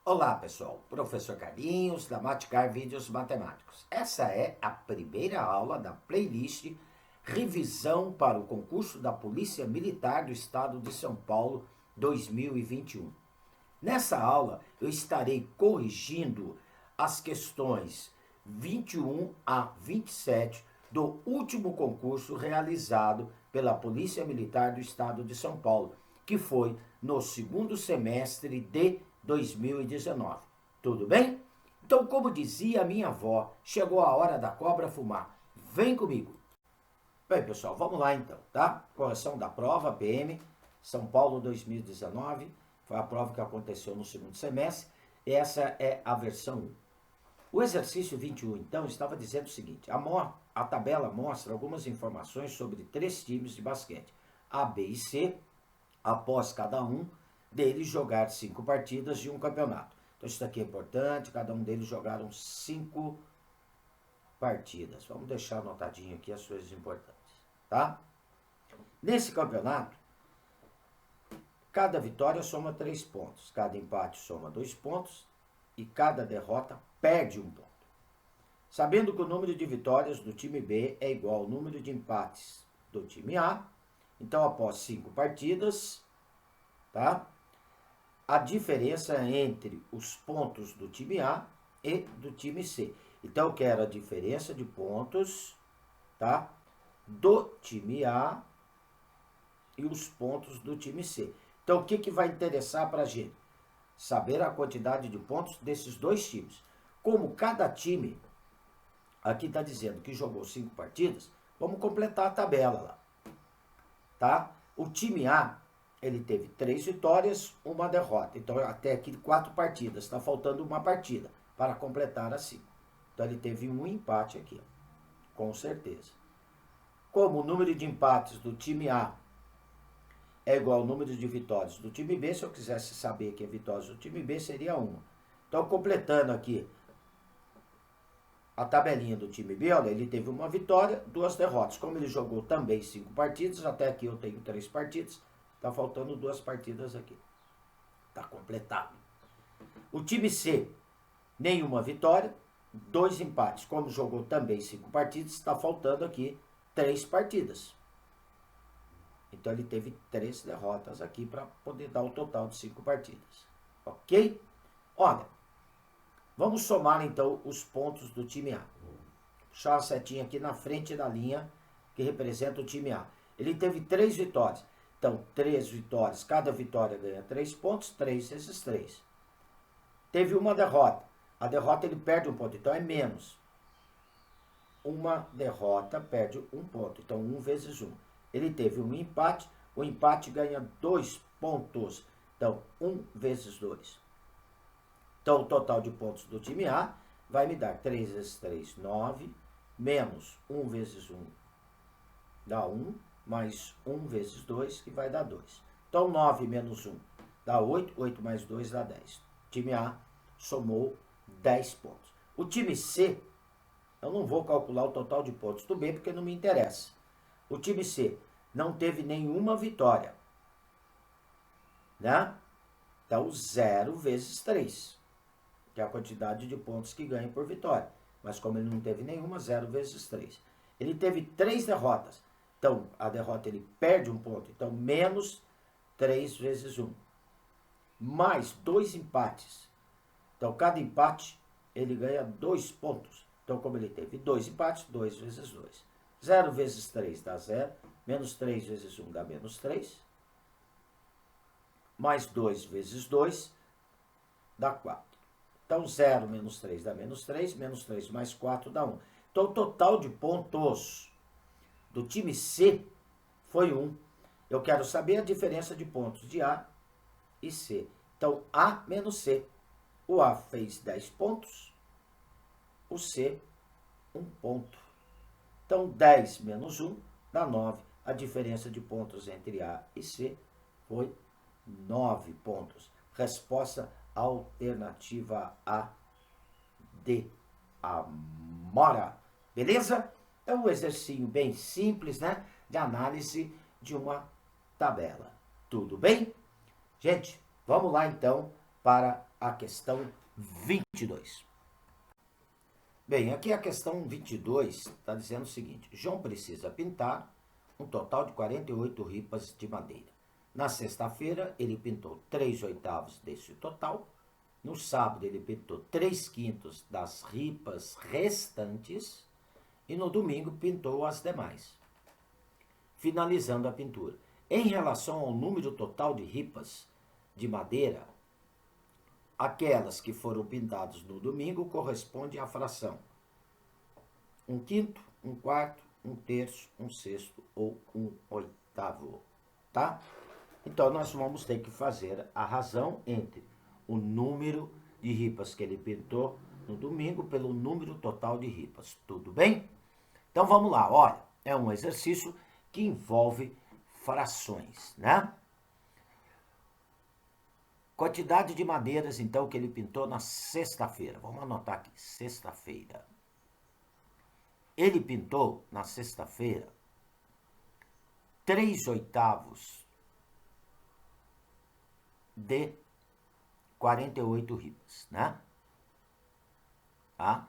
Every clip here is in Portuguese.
Olá pessoal, professor Carlinhos da Maticar Vídeos Matemáticos. Essa é a primeira aula da playlist Revisão para o concurso da Polícia Militar do Estado de São Paulo 2021. Nessa aula eu estarei corrigindo as questões 21 a 27 do último concurso realizado pela Polícia Militar do Estado de São Paulo, que foi no segundo semestre de 2019. Tudo bem? Então, como dizia a minha avó, chegou a hora da cobra fumar. Vem comigo. Bem, pessoal, vamos lá então, tá? Correção da prova, PM, São Paulo 2019. Foi a prova que aconteceu no segundo semestre. Essa é a versão 1. O exercício 21, então, estava dizendo o seguinte. A tabela mostra algumas informações sobre 3 times de basquete, A, B e C, após cada um deles jogar 5 partidas de um campeonato. Então isso aqui é importante, cada um deles jogaram 5 partidas. Vamos deixar anotadinho aqui as coisas importantes, tá? Nesse campeonato, cada vitória soma 3 pontos, cada empate soma 2 pontos e cada derrota perde 1 ponto. Sabendo que o número de vitórias do time B é igual ao número de empates do time A, então após 5 partidas, tá? A diferença entre os pontos do time A e do time C. Então, eu quero a diferença de pontos, tá? Do time A e os pontos do time C. Então, o que vai interessar para a gente? Saber a quantidade de pontos desses 2 times. Como cada time, aqui está dizendo que jogou 5 partidas, vamos completar a tabela lá, tá? O time A, ele teve 3 vitórias, 1 derrota. Então, até aqui 4 partidas. Está faltando 1 partida para completar as 5. Então, ele teve 1 empate aqui, com certeza. Como o número de empates do time A é igual ao número de vitórias do time B, se eu quisesse saber que a vitória do time B seria 1. Então, completando aqui a tabelinha do time B, olha, ele teve 1 vitória, 2 derrotas. Como ele jogou também 5 partidas, até aqui eu tenho 3 partidas, tá faltando 2 partidas aqui. Tá completado. O time C, nenhuma vitória, 2 empates. Como jogou também 5 partidas, está faltando aqui 3 partidas. Então ele teve 3 derrotas aqui para poder dar o total de 5 partidas. Ok? Olha, vamos somar então os pontos do time A. Vou puxar a setinha aqui na frente da linha que representa o time A. Ele teve 3 vitórias. Então, 3 vitórias, cada vitória ganha 3 pontos, 3 vezes 3. Teve 1 derrota. A derrota ele perde 1 ponto, então é menos. 1 derrota perde 1 ponto, então 1 vezes 1. Ele teve 1 empate, o empate ganha 2 pontos, então 1 vezes 2. Então, o total de pontos do time A vai me dar 3 vezes 3, 9, menos 1 vezes 1 dá 1, mais 1 vezes 2, que vai dar 2. Então, 9 menos 1 dá 8, 8 mais 2 dá 10. O time A somou 10 pontos. O time C, eu não vou calcular o total de pontos do B, porque não me interessa. O time C não teve nenhuma vitória, né? Então, 0 vezes 3, que é a quantidade de pontos que ganha por vitória. Mas como ele não teve nenhuma, 0 vezes 3. Ele teve 3 derrotas. Então, a derrota ele perde 1 ponto. Então, menos 3 vezes 1. Mais 2 empates. Então, cada empate ele ganha 2 pontos. Então, como ele teve 2 empates, 2 vezes 2. 0 vezes 3 dá 0. Menos 3 vezes 1 dá menos 3. Mais 2 vezes 2 dá 4. Então, 0 menos 3 dá menos 3. Menos 3 mais 4 dá 1. Então, o total de pontos do time C foi 1. Eu quero saber a diferença de pontos de A e C. Então, A menos C. O A fez 10 pontos, o C 1 ponto. Então, 10 menos 1 dá 9. A diferença de pontos entre A e C foi 9 pontos. Resposta alternativa A, D, Amora. Beleza? É um exercício bem simples, né? De análise de uma tabela. Tudo bem? Gente, vamos lá então para a questão 22. Bem, aqui a questão 22 está dizendo o seguinte: João precisa pintar um total de 48 ripas de madeira. Na sexta-feira, ele pintou 3/8 desse total. No sábado, ele pintou 3/5 das ripas restantes. E no domingo, pintou as demais, finalizando a pintura. Em relação ao número total de ripas de madeira, aquelas que foram pintadas no domingo correspondem à fração 1/5, 1/4, 1/3, 1/6 ou 1/8, tá? Então, nós vamos ter que fazer a razão entre o número de ripas que ele pintou no domingo pelo número total de ripas, tudo bem? Então, vamos lá, olha, é um exercício que envolve frações, né? Quantidade de madeiras, então, que ele pintou na sexta-feira. Vamos anotar aqui, sexta-feira. Ele pintou, na sexta-feira, 3/8 de 48 ripas, né? Tá?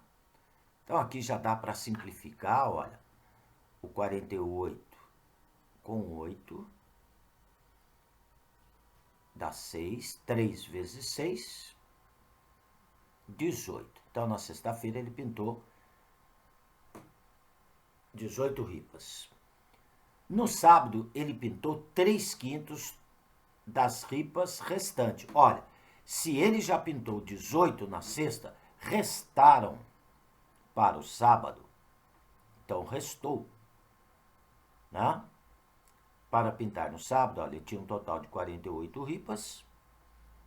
Então, aqui já dá para simplificar, olha, o 48 com 8 dá 6, 3 vezes 6, 18. Então, na sexta-feira, ele pintou 18 ripas. No sábado, ele pintou 3/5 das ripas restantes. Olha, se ele já pintou 18 na sexta, restaram para o sábado. Então, restou, né? Para pintar no sábado, olha, ele tinha um total de 48 ripas,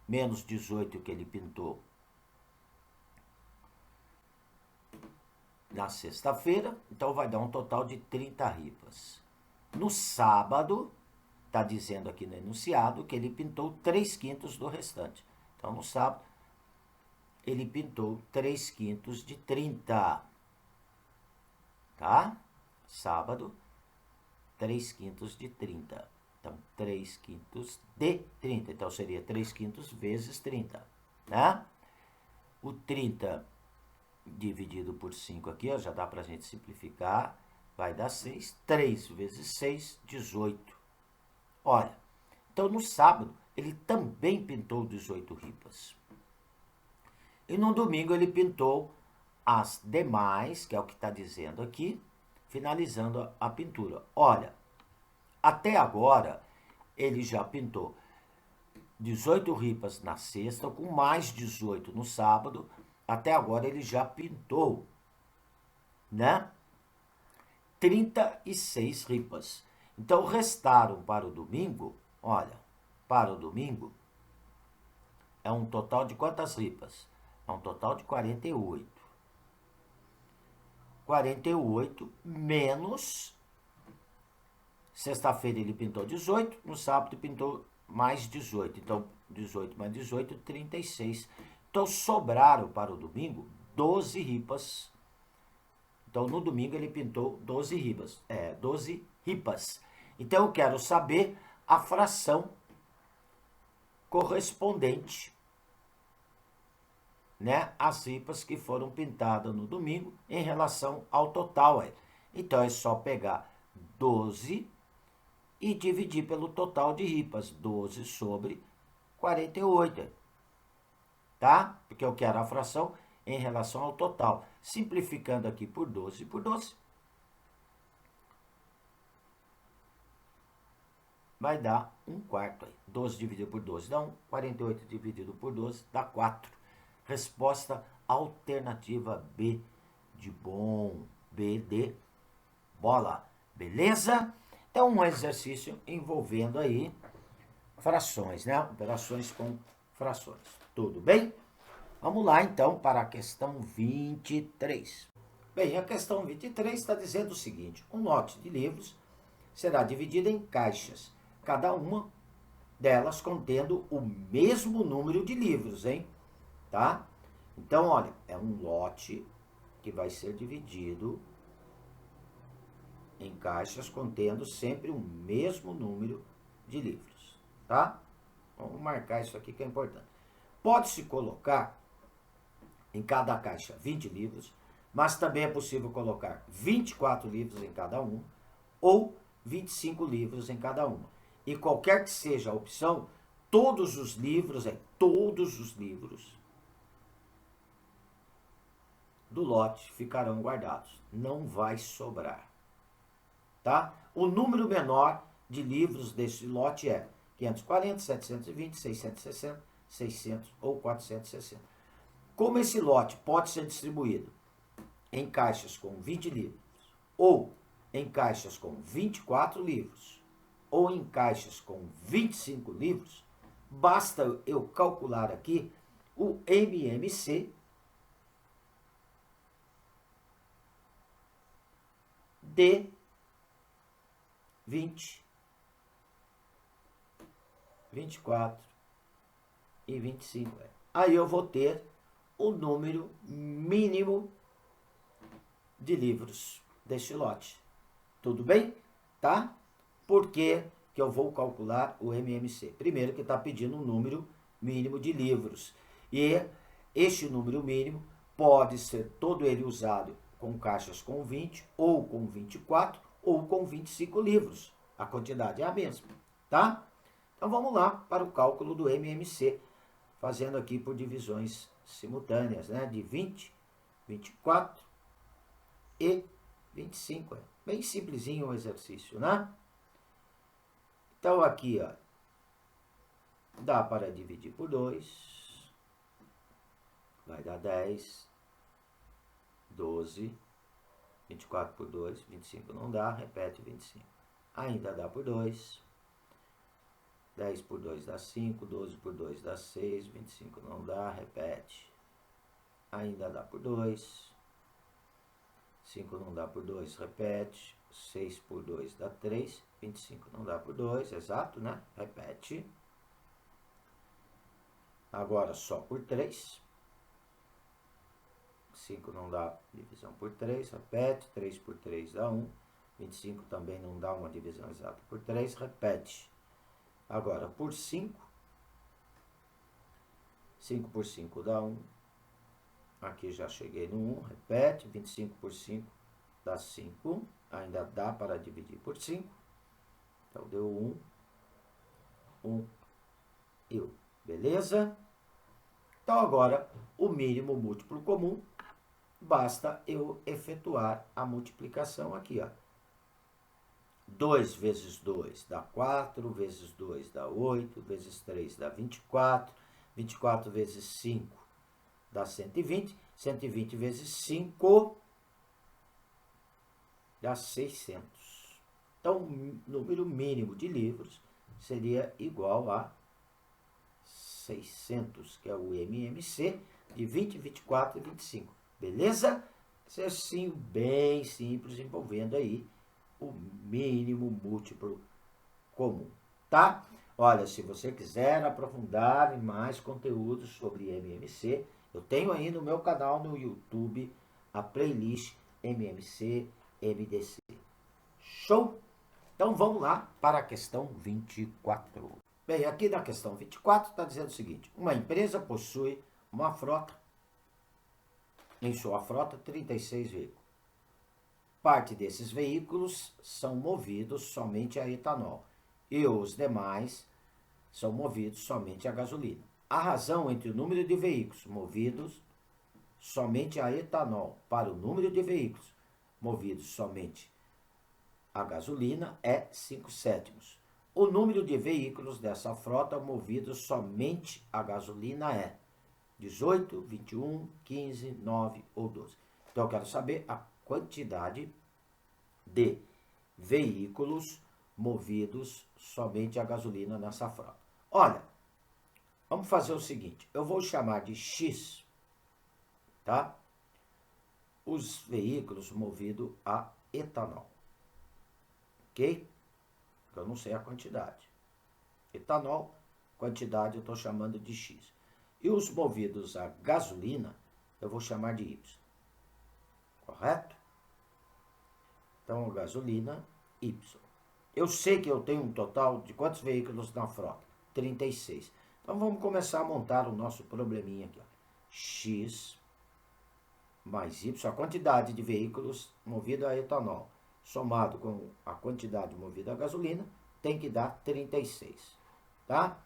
menos 18 que ele pintou na sexta-feira, então vai dar um total de 30 ripas. No sábado, está dizendo aqui no enunciado que ele pintou 3/5 do restante. Então, no sábado, ele pintou 3/5 de 30. Tá? Sábado, 3/5 de 30. Então, 3/5 de 30. Então, seria 3/5 vezes 30. Né? O 30 dividido por 5 aqui, ó, já dá para a gente simplificar. Vai dar 6. 3 vezes 6, 18. Olha, então no sábado ele também pintou 18 ripas. E no domingo ele pintou as demais, que é o que está dizendo aqui, finalizando a pintura. Olha, até agora ele já pintou 18 ripas na sexta, com mais 18 no sábado. Até agora ele já pintou, né? 36 ripas. Então, restaram para o domingo, olha, para o domingo, é um total de quantas ripas? É um total de 48. 48 menos, sexta-feira ele pintou 18, no sábado pintou mais 18. Então, 18 mais 18, 36. Então, sobraram para o domingo 12 ripas. Então, no domingo ele pintou 12 ripas. 12 ripas. Então, eu quero saber a fração correspondente, né, às ripas que foram pintadas no domingo em relação ao total. Então, é só pegar 12 e dividir pelo total de ripas. 12 sobre 48. Tá? Porque eu quero a fração em relação ao total. Simplificando aqui por 12 por 12. Vai dar 1/4 aí. 12 dividido por 12 dá 1. 48 dividido por 12 dá 4. Resposta alternativa B de bom. B de bola. Beleza? Então, um exercício envolvendo aí frações, né? Operações com frações. Tudo bem? Vamos lá, então, para a questão 23. Bem, a questão 23 está dizendo o seguinte: um lote de livros será dividido em caixas, cada uma delas contendo o mesmo número de livros, hein? Tá? Então, olha, é um lote que vai ser dividido em caixas contendo sempre o mesmo número de livros, tá? Vamos marcar isso aqui que é importante. Pode-se colocar em cada caixa 20 livros, mas também é possível colocar 24 livros em cada um ou 25 livros em cada uma. E qualquer que seja a opção, todos os livros do lote ficarão guardados. Não vai sobrar. Tá? O número menor de livros desse lote é 540, 720, 660, 600 ou 460. Como esse lote pode ser distribuído em caixas com 20 livros, ou em caixas com 24 livros, ou em caixas com 25 livros, basta eu calcular aqui o MMC de 20, 24 e 25. Aí eu vou ter o número mínimo de livros deste lote. Tudo bem? Tá? Por que que eu vou calcular o MMC? Primeiro que está pedindo um número mínimo de livros. E este número mínimo pode ser todo ele usado com caixas com 20, ou com 24, ou com 25 livros. A quantidade é a mesma, tá? Então vamos lá para o cálculo do MMC, fazendo aqui por divisões simultâneas, né? De 20, 24 e 25. Bem simplesinho o exercício, né? Então aqui, ó, dá para dividir por 2, vai dar 10, 12, 24 por 2, 25 não dá, repete 25. Ainda dá por 2, 10 por 2 dá 5, 12 por 2 dá 6, 25 não dá, repete. Ainda dá por 2, 5 não dá por 2, repete. 6 por 2 dá 3, 25 não dá por 2, exato, né? Repete. Agora só por 3. 5 não dá divisão por 3, repete. 3 por 3 dá 1. 25 também não dá uma divisão exata por 3, repete. Agora por 5. 5 por 5 dá 1. Aqui já cheguei no 1, repete. 25 por 5 dá 5. Ainda dá para dividir por 5. Então deu 1, 1 e 1. Beleza? Então agora o mínimo múltiplo comum. Basta eu efetuar a multiplicação aqui, ó. 2 vezes 2 dá 4, vezes 2 dá 8, vezes 3 dá 24, 24 vezes 5 dá 120, 120 vezes 5 dá 600. Então, o número mínimo de livros seria igual a 600, que é o MMC de 20, 24 e 25. Beleza? Exercício bem simples, envolvendo aí o mínimo múltiplo comum, tá? Olha, se você quiser aprofundar em mais conteúdos sobre MMC, eu tenho aí no meu canal no YouTube a playlist MMC MDC. Show? Então vamos lá para a questão 24. Bem, aqui na questão 24 está dizendo o seguinte: uma empresa possui uma frota, em sua frota 36 veículos. Parte desses veículos são movidos somente a etanol e os demais são movidos somente a gasolina. A razão entre o número de veículos movidos somente a etanol para o número de veículos movidos somente a gasolina é 5/7. O número de veículos dessa frota movidos somente a gasolina é 18, 21, 15, 9 ou 12. Então eu quero saber a quantidade de veículos movidos somente a gasolina nessa frota. Olha, vamos fazer o seguinte, eu vou chamar de X, tá? Os veículos movidos a etanol, ok? Eu não sei a quantidade. Etanol, quantidade eu estou chamando de X. E os movidos a gasolina, eu vou chamar de Y. Correto? Então, gasolina, Y. Eu sei que eu tenho um total de quantos veículos na frota? 36. Então vamos começar a montar o nosso probleminha aqui. Ó. X mais Y, a quantidade de veículos movidos a etanol, somado com a quantidade movida a gasolina, tem que dar 36. Tá?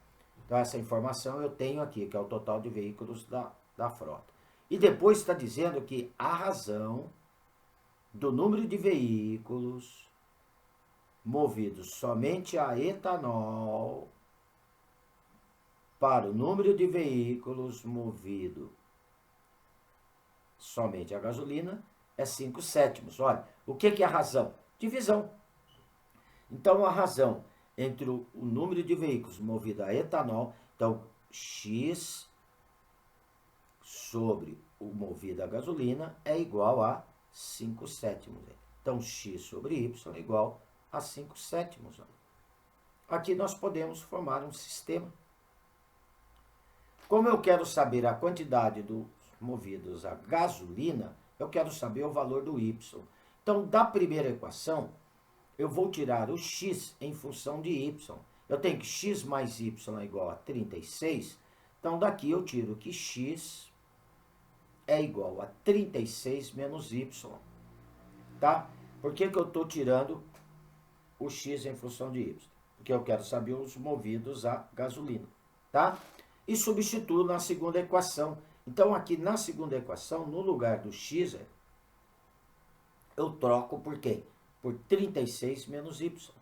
Então essa informação eu tenho aqui, que é o total de veículos da frota. E depois está dizendo que a razão do número de veículos movidos somente a etanol para o número de veículos movidos somente a gasolina é 5/7. Olha, o que é a razão? Divisão. Então, a razão entre o número de veículos movidos a etanol, então, X sobre o movido a gasolina é igual a 5/7. Então, X sobre Y é igual a 5/7. Aqui nós podemos formar um sistema. Como eu quero saber a quantidade dos movidos a gasolina, eu quero saber o valor do Y. Então, da primeira equação, eu vou tirar o X em função de Y. Eu tenho que X mais Y é igual a 36. Então, daqui eu tiro que X é igual a 36 menos Y. Tá? Por que eu estou tirando o X em função de Y? Porque eu quero saber os movidos a gasolina. Tá? E substituo na segunda equação. Então, aqui na segunda equação, no lugar do X, eu troco por quê? Por 36 menos Y.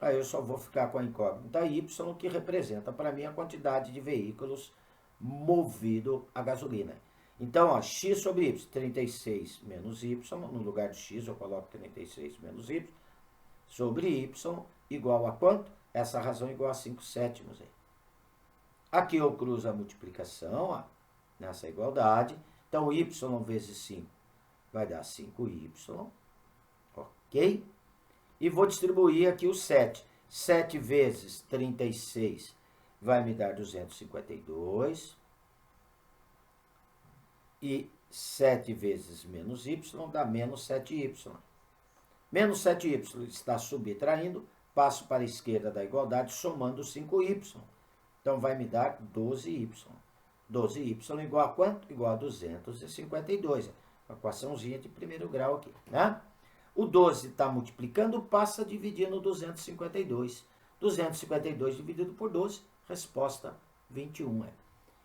Aí eu só vou ficar com a incógnita Y, que representa para mim a quantidade de veículos movido a gasolina. Então, ó, X sobre Y, 36 menos Y, no lugar de X eu coloco 36 menos Y, sobre Y, igual a quanto? Essa razão igual a 5/7. Aqui eu cruzo a multiplicação, ó, nessa igualdade. Então, Y vezes 5 vai dar 5Y, ok? E vou distribuir aqui o 7. 7 vezes 36 vai me dar 252. E 7 vezes menos Y dá menos 7Y. Menos 7Y está subtraindo, passo para a esquerda da igualdade, somando 5Y. Então, vai me dar 12Y. 12Y igual a quanto? Igual a 252. Uma equaçãozinha de primeiro grau aqui, né? O 12 está multiplicando, passa dividindo 252. 252 dividido por 12, resposta 21.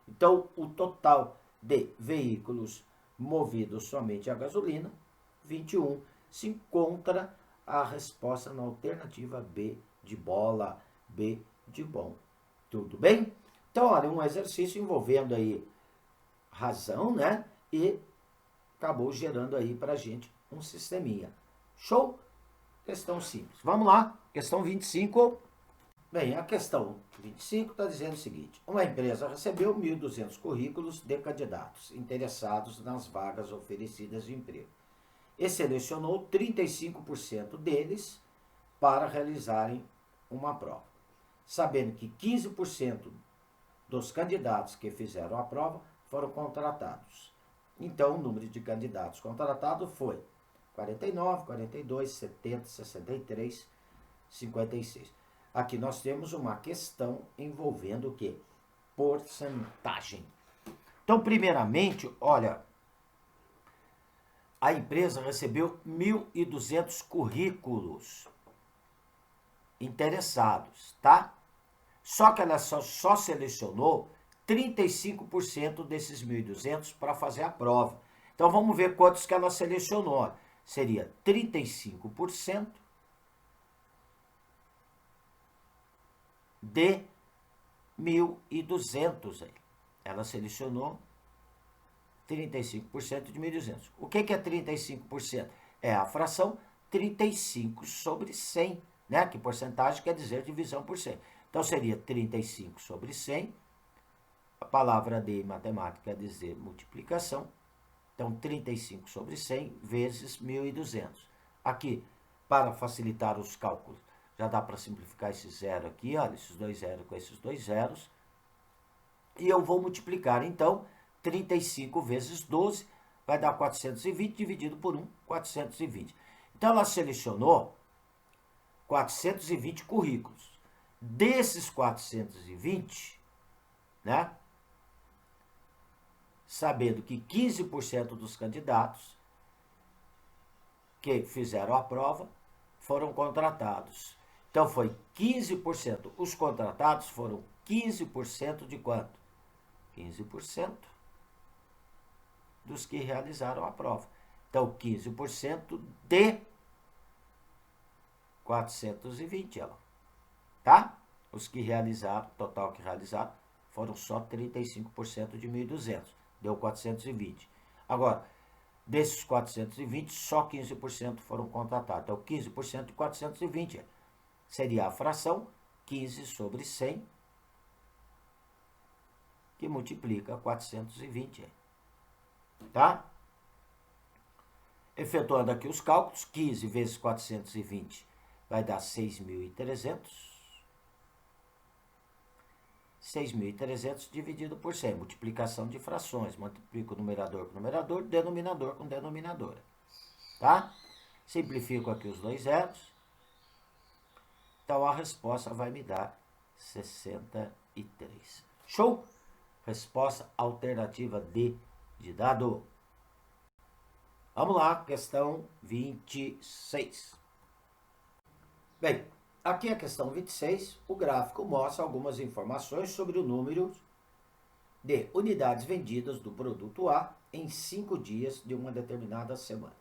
Então, o total de veículos movidos somente a gasolina, 21. Se encontra a resposta na alternativa B de bola, B de bom. Tudo bem? Então, olha, um exercício envolvendo aí razão, né? E acabou gerando aí pra gente um sisteminha. Show? Questão simples. Vamos lá, questão 25. Bem, a questão 25 está dizendo o seguinte: uma empresa recebeu 1.200 currículos de candidatos interessados nas vagas oferecidas de emprego e selecionou 35% deles para realizarem uma prova, sabendo que 15% dos candidatos que fizeram a prova foram contratados. Então, o número de candidatos contratados foi 49, 42, 70, 63, 56. Aqui nós temos uma questão envolvendo o quê? Porcentagem. Então, primeiramente, olha, a empresa recebeu 1.200 currículos interessados, tá? Só que ela só selecionou 35% desses 1.200 para fazer a prova. Então, vamos ver quantos que ela selecionou. Seria 35% de 1.200. Ela selecionou 35% de 1.200. O que é 35%? É a fração 35 sobre 100, né? Que porcentagem quer dizer divisão por 100. Então, seria 35 sobre 100. A palavra D em matemática quer dizer multiplicação. Então, 35 sobre 100 vezes 1.200. Aqui, para facilitar os cálculos, já dá para simplificar esse zero aqui, olha, esses dois zeros com esses dois zeros. E eu vou multiplicar, então, 35 vezes 12, vai dar 420, dividido por 1, 420. Então, ela selecionou 420 currículos. Desses 420, né? Sabendo que 15% dos candidatos que fizeram a prova foram contratados. Então foi 15%. Os contratados foram 15% de quanto? 15% dos que realizaram a prova. Então 15% de 420, tá? Os que realizaram, total que realizaram, foram só 35% de 1.200. Deu 420. Agora, desses 420, só 15% foram contratados. Então, 15% de 420 seria a fração 15 sobre 100, que multiplica 420. Tá? Efetuando aqui os cálculos, 15 vezes 420 vai dar 6.300. 6.300 dividido por 100, multiplicação de frações, multiplico o numerador com numerador, denominador com denominadora, tá? Simplifico aqui os dois zeros, então a resposta vai me dar 63. Show? Resposta alternativa D de dado. Vamos lá, questão 26. Bem, aqui a questão 26, o gráfico mostra algumas informações sobre o número de unidades vendidas do produto A em 5 dias de uma determinada semana.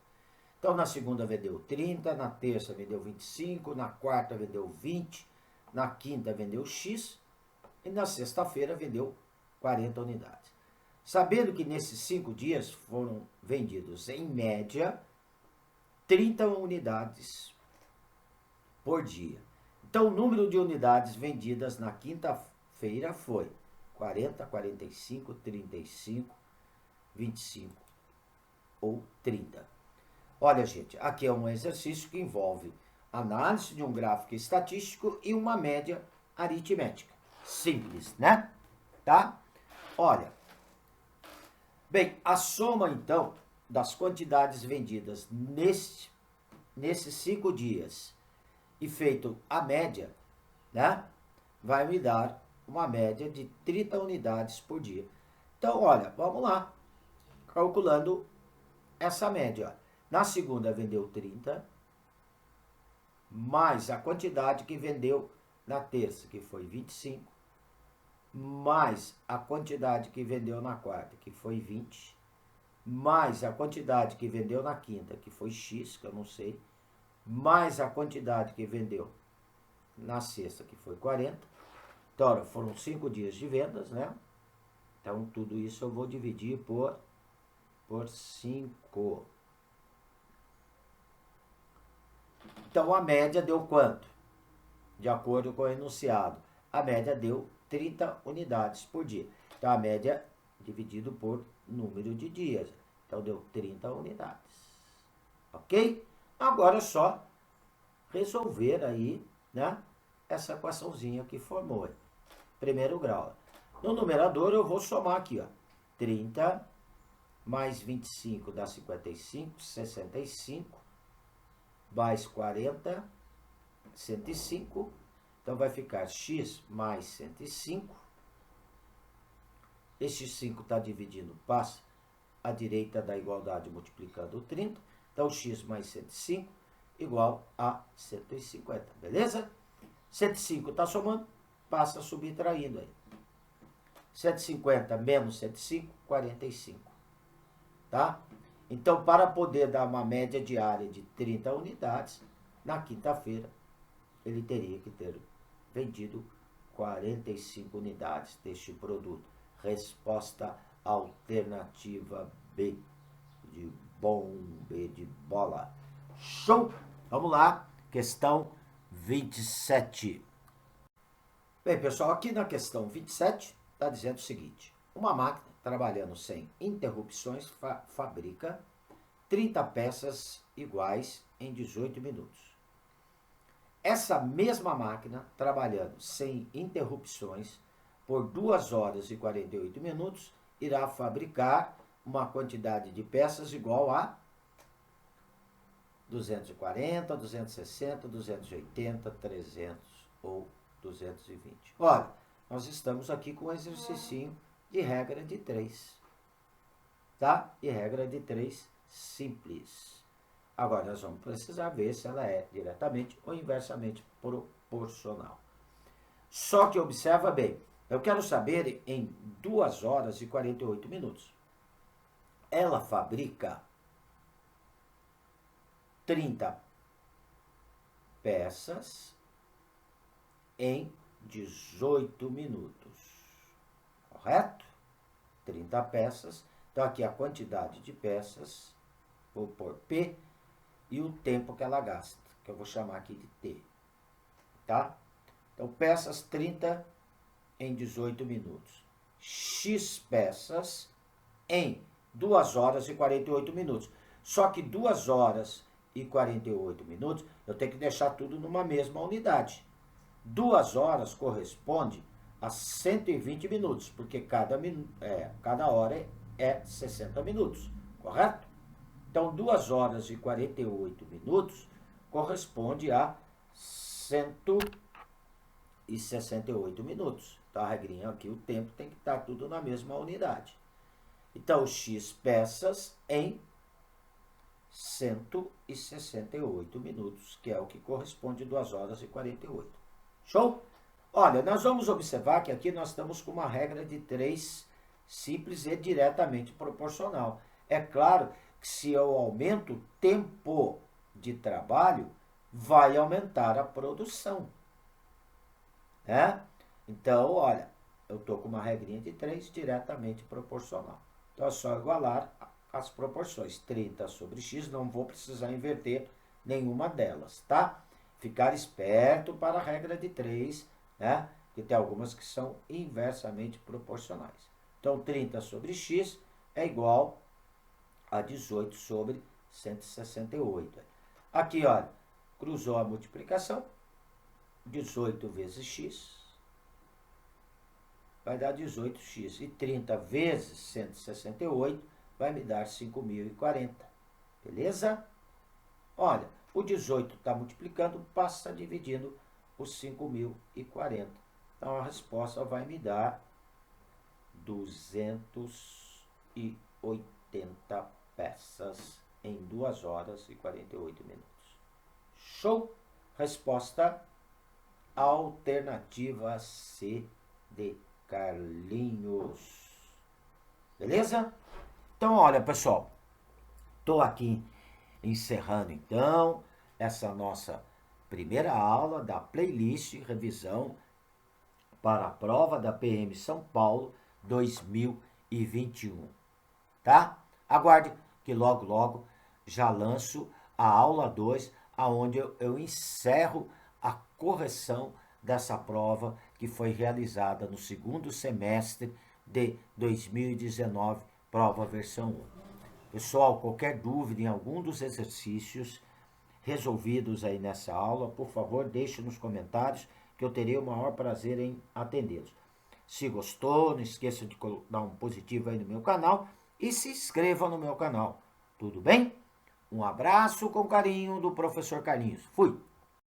Então, na segunda vendeu 30, na terça vendeu 25, na quarta vendeu 20, na quinta vendeu X e na sexta-feira vendeu 40 unidades. Sabendo que nesses 5 dias foram vendidos, em média, 30 unidades por dia. Então, o número de unidades vendidas na quinta-feira foi 40, 45, 35, 25 ou 30. Olha, gente, aqui é um exercício que envolve análise de um gráfico estatístico e uma média aritmética. Simples, né? Tá? Olha. Bem, a soma, então, das quantidades vendidas nesses 5 dias e feito a média, né, vai me dar uma média de 30 unidades por dia. Então, olha, vamos lá, calculando essa média. Na segunda vendeu 30, mais a quantidade que vendeu na terça, que foi 25, mais a quantidade que vendeu na quarta, que foi 20, mais a quantidade que vendeu na quinta, que foi X, que eu não sei, mais a quantidade que vendeu na sexta, que foi 40. Então, foram 5 dias de vendas, né? Então, tudo isso eu vou dividir por 5. Então, a média deu quanto? De acordo com o enunciado. A média deu 30 unidades por dia. Então, a média dividido por número de dias. Então, deu 30 unidades. Ok? Agora é só resolver aí, né, essa equaçãozinha que formou aí. Primeiro grau. No numerador eu vou somar aqui, ó. 30 mais 25 dá 55, 65, mais 40, 105. Então vai ficar x mais 105. Este 5 está dividindo, passa à direita da igualdade multiplicando o 30. Então x mais 105 igual a 150, beleza? 105 está somando, passa subtraindo aí. 150 menos 105, 45. Tá? Então, para poder dar uma média diária de 30 unidades, na quinta-feira, ele teria que ter vendido 45 unidades deste produto. Resposta alternativa B, de bom, B de bola. Show! Vamos lá, questão 27. Bem, pessoal, aqui na questão 27, está dizendo o seguinte. Uma máquina, trabalhando sem interrupções, fabrica 30 peças iguais em 18 minutos. Essa mesma máquina, trabalhando sem interrupções, por 2 horas e 48 minutos, irá fabricar uma quantidade de peças igual a 240, 260, 280, 300 ou 220. Olha, nós estamos aqui com um exercício de regra de 3. Tá? E regra de 3 simples. Agora, nós vamos precisar ver se ela é diretamente ou inversamente proporcional. Só que observa bem, eu quero saber em 2 horas e 48 minutos. Ela fabrica 30 peças em 18 minutos. Correto? 30 peças. Então, aqui a quantidade de peças, vou pôr P, e o tempo que ela gasta, que eu vou chamar aqui de T. Tá? Então, peças 30 em 18 minutos. X peças em 2 horas e 48 minutos. Só que 2 horas e 48 minutos, eu tenho que deixar tudo numa mesma unidade. 2 horas corresponde a 120 minutos, porque cada hora é 60 minutos, correto? Então, 2 horas e 48 minutos corresponde a 168 minutos. Então, a regrinha aqui, o tempo tem que estar tudo na mesma unidade. Então, X peças em 168 minutos, que é o que corresponde a 2 horas e 48. Show? Olha, nós vamos observar que aqui nós estamos com uma regra de 3 simples e diretamente proporcional. É claro que se eu aumento o tempo de trabalho, vai aumentar a produção. Né? Então, olha, eu estou com uma regrinha de 3 diretamente proporcional. Então, é só igualar as proporções. 30 sobre x, não vou precisar inverter nenhuma delas, tá? Ficar esperto para a regra de 3, né? Que tem algumas que são inversamente proporcionais. Então, 30 sobre x é igual a 18 sobre 168. Aqui, olha, cruzou a multiplicação, 18 vezes x vai dar 18x. E 30 vezes 168 vai me dar 5.040. Beleza? Olha, o 18 está multiplicando, passa dividindo os 5.040. Então, a resposta vai me dar 280 peças em 2 horas e 48 minutos. Show? Resposta alternativa C de Carlinhos. Beleza? Então, olha, pessoal, estou aqui encerrando, então, essa nossa primeira aula da playlist revisão para a prova da PM São Paulo 2021, tá? Aguarde que logo, logo já lanço a aula 2, aonde eu encerro a correção dessa prova que foi realizada no segundo semestre de 2019, prova versão 1. Pessoal, qualquer dúvida em algum dos exercícios resolvidos aí nessa aula, por favor, deixe nos comentários que eu terei o maior prazer em atendê-los. Se gostou, não esqueça de dar um positivo aí no meu canal e se inscreva no meu canal. Tudo bem? Um abraço com carinho do professor Carlinhos. Fui!